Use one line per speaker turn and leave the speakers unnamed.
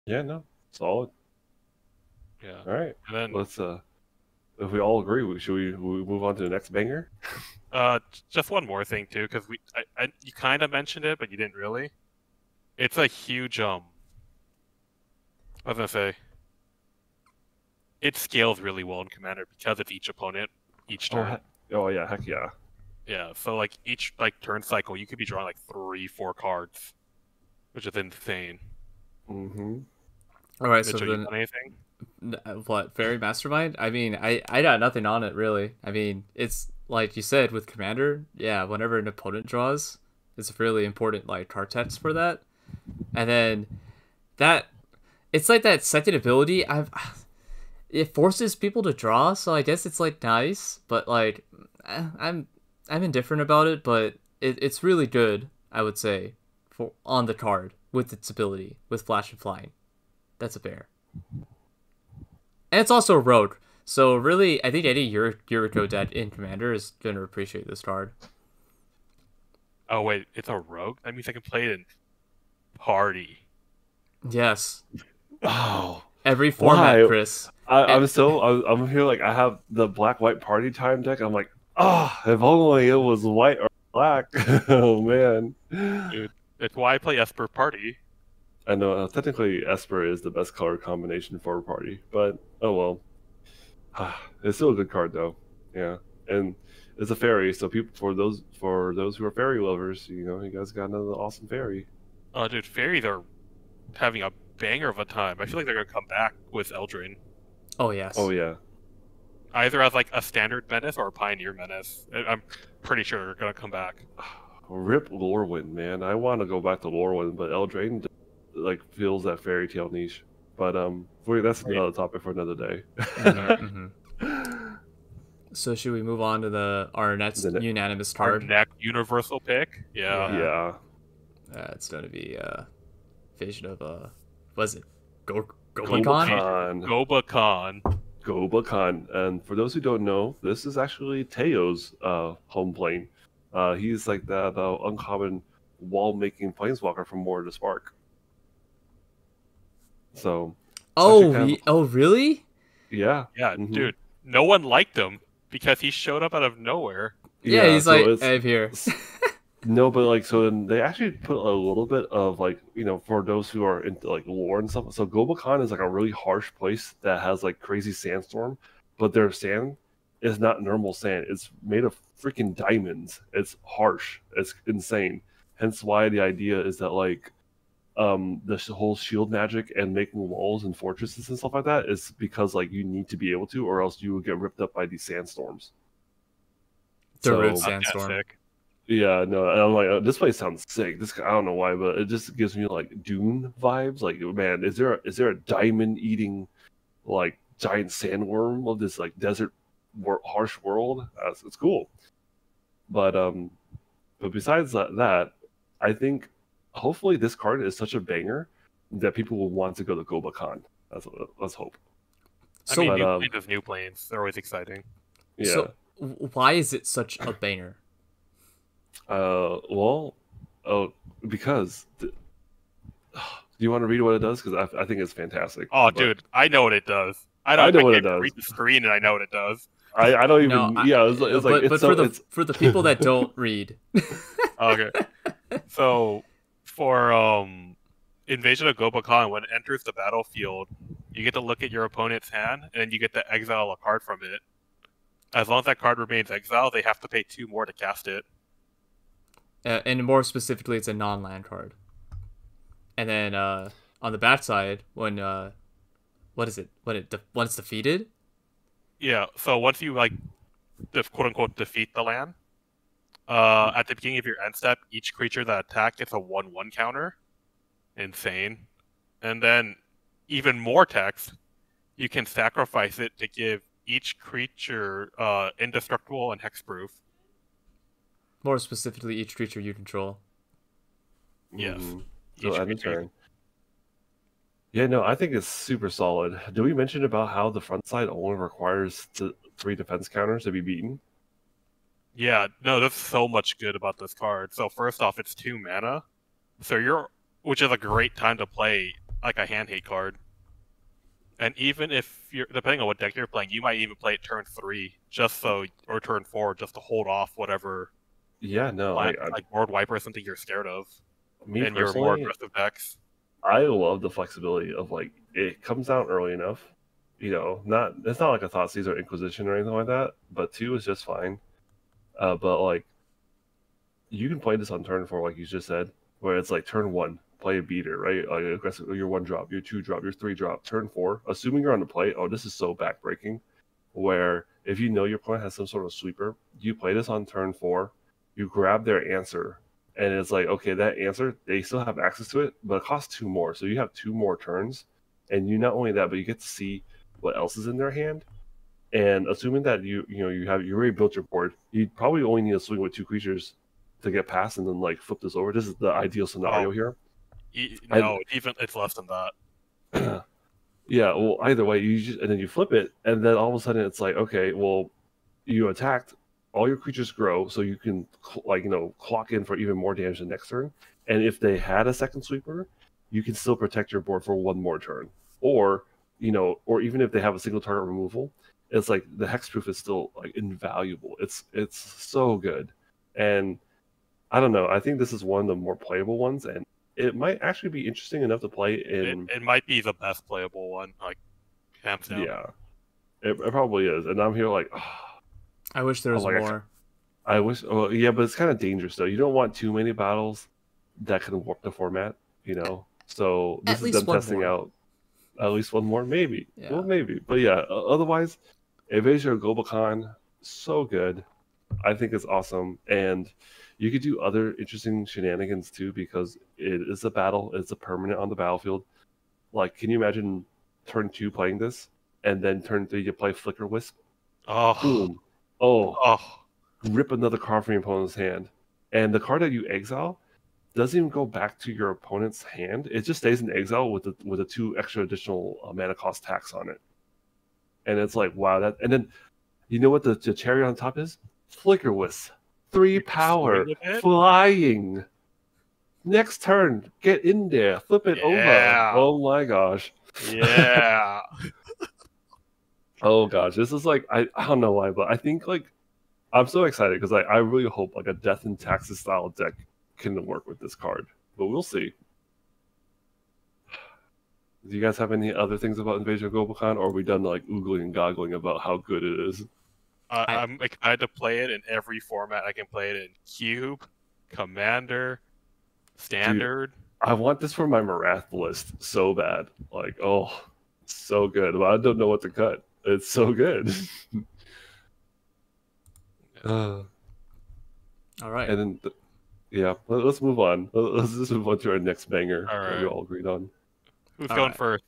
Yeah, no, solid.
Yeah.
All right,
And then
let's if we all agree, should we move on to the next banger?
just one more thing too, because you kind of mentioned it, but you didn't really. It's a huge I was gonna say it scales really well in Commander because it's each opponent each
Oh,
turn.
oh yeah, heck yeah.
Yeah, so like each like turn cycle, you could be drawing like 3, 4 cards, which is insane.
All right, so
Mitchell, you
then
got anything?
what? Faerie Mastermind? I mean, I got nothing on it really. I mean, it's like you said with Commander. Yeah, whenever an opponent draws, it's a really important like card text for that. And then that it's like that second ability. It forces people to draw, so I guess it's like nice, but like I'm indifferent about it. But it's really good, I would say, for on the card with its ability with flash and flying. That's a bear. And it's also a rogue. So really, I think any Yuriko deck in Commander is gonna appreciate this card.
Oh wait, it's a rogue. That means I can play it in Party.
Yes,
Oh,
every format,
why?
Chris. And,
I'm here like I have the black white party time deck. I'm like, if only it was white or black. Oh man.
Dude, it's why I play Esper Party.
I know technically Esper is the best color combination for a party, but oh well. It's still a good card though. Yeah, and it's a fairy, so people for those who are fairy lovers, you guys got another awesome fairy.
Oh, dude, fairies are having a banger of a time. I feel like they're gonna come back with Eldraine,
oh yes.
Oh yeah,
either as like a standard menace or a pioneer menace. I'm pretty sure they're gonna come back.
Rip Lorwyn, man. I want to go back to Lorwyn, but Eldraine like fills that fairy tale niche. But that's another topic for another day.
Mm-hmm. So should we move on to our next unanimous
Our
card?
next universal pick, yeah.
Yeah.
It's gonna be Vision of was it
Gobakhan.
Gobakhan.
Gobakhan. And for those who don't know, this is actually Teo's home plane. He's like that uncommon wall-making planeswalker from War of the Spark. So.
Oh, really?
Yeah.
Yeah, dude. No one liked him because he showed up out of nowhere.
Yeah, he's so like, I'm here.
No, but like, so then they actually put a little bit of like, for those who are into like lore and stuff. So Gobakhan is like a really harsh place that has like crazy sandstorm, but their sand is not normal sand. It's made of freaking diamonds. It's harsh. It's insane. Hence why the idea is that like, the whole shield magic and making walls and fortresses and stuff like that is because like you need to be able to, or else you will get ripped up by these sandstorms.
The root sandstorm.
Yeah, no, and I'm like, this place sounds sick. I don't know why, but it just gives me like Dune vibes. Like, man, is there a diamond eating like giant sandworm of this like desert harsh world? It's cool. But besides that, I think hopefully this card is such a banger that people will want to go to Gobakhan. Let's hope.
I mean, new planes, they're always exciting.
Yeah.
So why is it such a banger?
Because do you want to read what it does? Because I think it's fantastic.
Oh, dude, I know what it does. I know what it does. Read the screen and I know what it does.
I don't even. No, it's
for the people that don't read.
Okay. So for Invasion of Gobakhan, when it enters the battlefield, you get to look at your opponent's hand and then you get to exile a card from it. As long as that card remains exiled, they have to pay 2 more to cast it.
And more specifically, it's a non-land card. And then on the backside, when what is it? When it's defeated?
Yeah. So once you like, quote unquote, defeat the land, at the beginning of your end step, each creature that attacked gets a 1/1 counter. Insane. And then even more text, you can sacrifice it to give each creature indestructible and hexproof.
More specifically, each creature you control.
Yes.
So end of turn. Yeah, no, I think it's super solid. Did we mention about how the front side only requires 3 defense counters to be beaten?
Yeah, no, there's so much good about this card. So first off, it's 2 mana. So which is a great time to play like a hand hate card. And even if you're depending on what deck you're playing, you might even play it turn 3 just so, or turn 4 just to hold off whatever
Yeah, no,
like board wiper or something you're scared of
me
in your more
personally,
aggressive decks.
I love the flexibility of like it comes out early enough. You know, it's not like a Thoughtseize or Inquisition or anything like that, but 2 is just fine. But like you can play this on turn 4, like you just said, where it's like turn 1, play a beater, right? Like aggressive, your 1 drop, your 2 drop, your 3 drop. Turn 4, assuming you're on the play. Oh, this is so backbreaking. Where if you know your opponent has some sort of sweeper, you play this on turn 4, you grab their answer, and it's like, okay, that answer, they still have access to it, but it costs 2 more. So you have 2 more turns, and you not only that, but you get to see what else is in their hand. And assuming that you already built your board, you probably only need to swing with 2 creatures to get past, and then like flip this over. This is the ideal scenario here.
No, even it's less than that.
Yeah, well, either way, and then you flip it, and then all of a sudden it's like, okay, well, you attacked, all your creatures grow, so you can clock in for even more damage the next turn. And if they had a second sweeper, you can still protect your board for 1 more turn. Or even if they have a single target removal, it's like the hexproof is still like invaluable. It's so good, and I don't know. I think this is one of the more playable ones, and it might actually be interesting enough to play in.
It might be the best playable one, like hands down.
Yeah, it probably is, and I'm here like, oh,
I wish there was more.
I wish. Well, yeah, but it's kind of dangerous though. You don't want too many battles that can warp the format, So this is them testing out at least 1 more, maybe. Yeah. Well, maybe, but yeah. Otherwise, Invasion of Gobakhan, so good. I think it's awesome, and you could do other interesting shenanigans too, because it is a battle. It's a permanent on the battlefield. Like, can you imagine turn 2 playing this, and then turn 3 you play Flicker Wisp?
Oh,
boom! Oh, rip another card from your opponent's hand, and the card that you exile doesn't even go back to your opponent's hand. It just stays in exile with the 2 extra additional mana cost tax on it. And it's like, wow, that. And then, you know what the cherry on top is? Flicker Wisp. 3 power, flying. Next turn, get in there, flip it over. Oh my gosh.
Yeah.
Oh gosh, this is like, I don't know why, but I think like I'm so excited because I really hope like a Death and Taxes style deck can work with this card, but we'll see. Do you guys have any other things about Invasion of Gobakhan, or are we done like oogling and goggling about how good it is?
I'm excited to play it in every format. I can play it in Cube, Commander, Standard.
Dude, I want this for my Marath list so bad. Like, oh, so good. But I don't know what to cut. It's so good.
All right.
And then, yeah, let's move on. Let's just move on to our next banger that we all agreed on.
Who's going first?